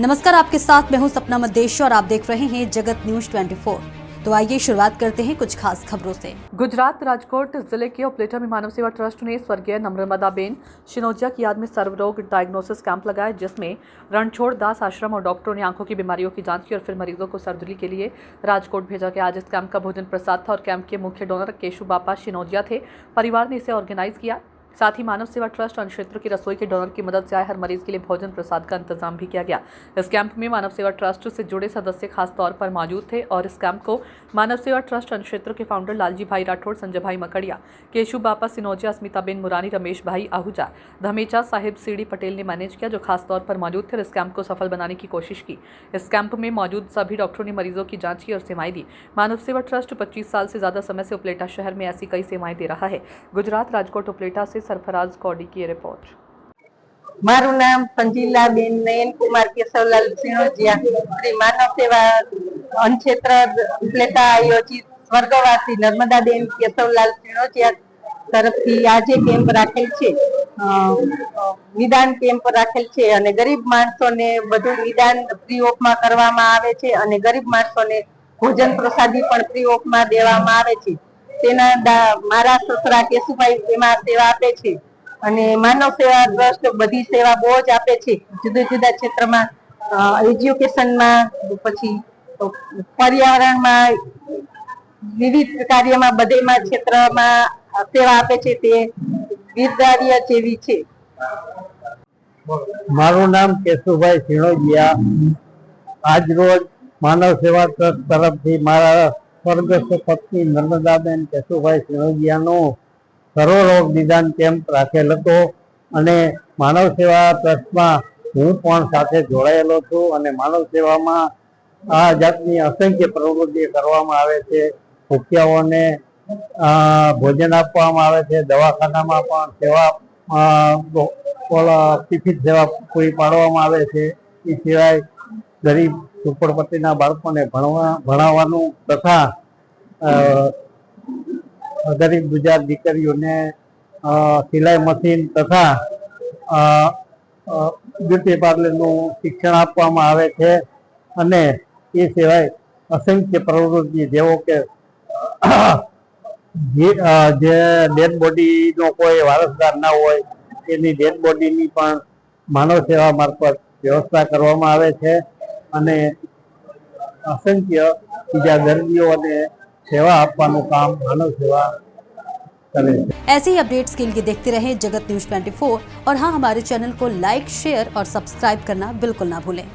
नमस्कार, आपके साथ मैं हूं सपना मदेश और आप देख रहे हैं जगत न्यूज 24। तो आइए शुरुआत करते हैं कुछ खास खबरों से। गुजरात राजकोट जिले के उपलेटा में मानव सेवा ट्रस्ट ने स्वर्गीय नर्मदाबेन शिनोजिया की याद में सर्वरोग डायग्नोसिस कैंप लगाया, जिसमें रणछोड़ दास आश्रम और डॉक्टरों ने आंखों की बीमारियों की जांच की और फिर मरीजों को सर्जरी के लिए राजकोट भेजा गया। आज इस कैंप का भोजन प्रसाद था और कैंप के मुख्य डोनर केशु बापा शिनोजिया थे। परिवार ने इसे ऑर्गेनाइज किया। साथ ही मानव सेवा ट्रस्ट अन्य क्षेत्र की रसोई के डोनर की मदद से आए हर मरीज के लिए भोजन प्रसाद का इंतजाम भी किया गया। इस कैंप में मानव सेवा ट्रस्ट से जुड़े सदस्य खास तौर पर मौजूद थे और इस कैंप को मानव सेवा ट्रस्ट अन्य क्षेत्र के फाउंडर लालजी भाई राठौड़, संजय भाई मकड़िया, केशु बापा सिनोजिया, अस्मिताबेन मुरानी, रमेश भाई आहूजा, धमेचा साहिब सीडी पटेल ने मैनेज किया, जो खास तौर पर मौजूद थे और इस कैंप को सफल बनाने की कोशिश की। इस कैंप में मौजूद सभी डॉक्टरों ने मरीजों की जांच की और सेवाएं दी। मानव सेवा ट्रस्ट 25 साल से ज्यादा समय से उपलेटा शहर में ऐसी कई सेवाएं दे रहा है। गुजरात राजकोट उपलेटा से सरफराज कौड़ी की रिपोर्ट। मारू नाम संजीलाबेन नयन कुमार केशवलाल सिणोजिया, श्री मानव सेवा अनक्षेत्र उपलेटा आयोजित स्वर्गवासी नर्मदाबेन केशवलाल सिणोजिया तरफથી આજે કેમ્પ રાખેલ છે, નિદાન કેમ્પ રાખેલ છે અને ગરીબ માણસોને બધું નિદાન ફ્રી ઓફમાં કરવામાં આવે છે અને ગરીબ માણસોને ભોજન પ્રસાદી પણ ફ્રી ઓફમાં દેવામાં આવે છે। તેના મારા સસરા કેશુભાઈ એમાં સેવા આપે છે અને માનવ સેવા ટ્રસ્ટ બધી સેવા બહુ જ આપે છે, જુદા જુદા ક્ષેત્રમાં, એજ્યુકેશનમાં, પછી પર્યાવરણમાં, વિવિધ કાર્યમાં, બધેમાં ક્ષેત્રમાં સેવા આપે છે। તે બિરદાવીય જેવી છે। મારું નામ કેશુભાઈ સિણોજિયા। આજ રોજ માનવ સેવા ટ્રસ્ટ તરફથી મારા સ્વર્ગસ્થ પત્ની નર્મદાબેન કેશુભાઈ સિણોજિયાનો સર્વરોગ નિદાન કેમ્પ રાખેલ હતો અને માનવ સેવા ટ્રસ્ટમાં હું પણ સાથે જોડાયેલો છું અને માનવ સેવામાં આ જાતની અસંખ્ય પ્રવૃત્તિ કરવામાં આવે છે। ભૂખ્યાઓને ભોજન આપવામાં આવે છે, દવાખાનામાં પણ સેવા ટિફિન સેવા પૂરી પાડવામાં આવે છે। એ સિવાય ગરીબ ઝૂંપડપટ્ટીના બાળકોને ભણાવવાનું તથા ગરીબ ગુજરાત દીકરીઓને સિલાઈ મશીન તથા બ્યુટી પાર્લરનું શિક્ષણ આપવામાં આવે છે અને એ સિવાય અસંખ્ય પ્રવૃત્તિ, જેવો કે જે ડેડ બોડીનો કોઈ વારસદાર ના હોય એની ડેડ બોડીની પણ માનવ સેવા મારફત વ્યવસ્થા કરવામાં આવે છે અને અસંખ્ય બીજા દર્દીઓને સેવા આપવાનું કામ માનવ સેવા करे। ऐसे ही अपडेट्स के लिए देखते रहें जगत न्यूज 24 और हाँ, हमारे चैनल को लाइक, शेयर और सब्सक्राइब करना बिल्कुल ना भूलें।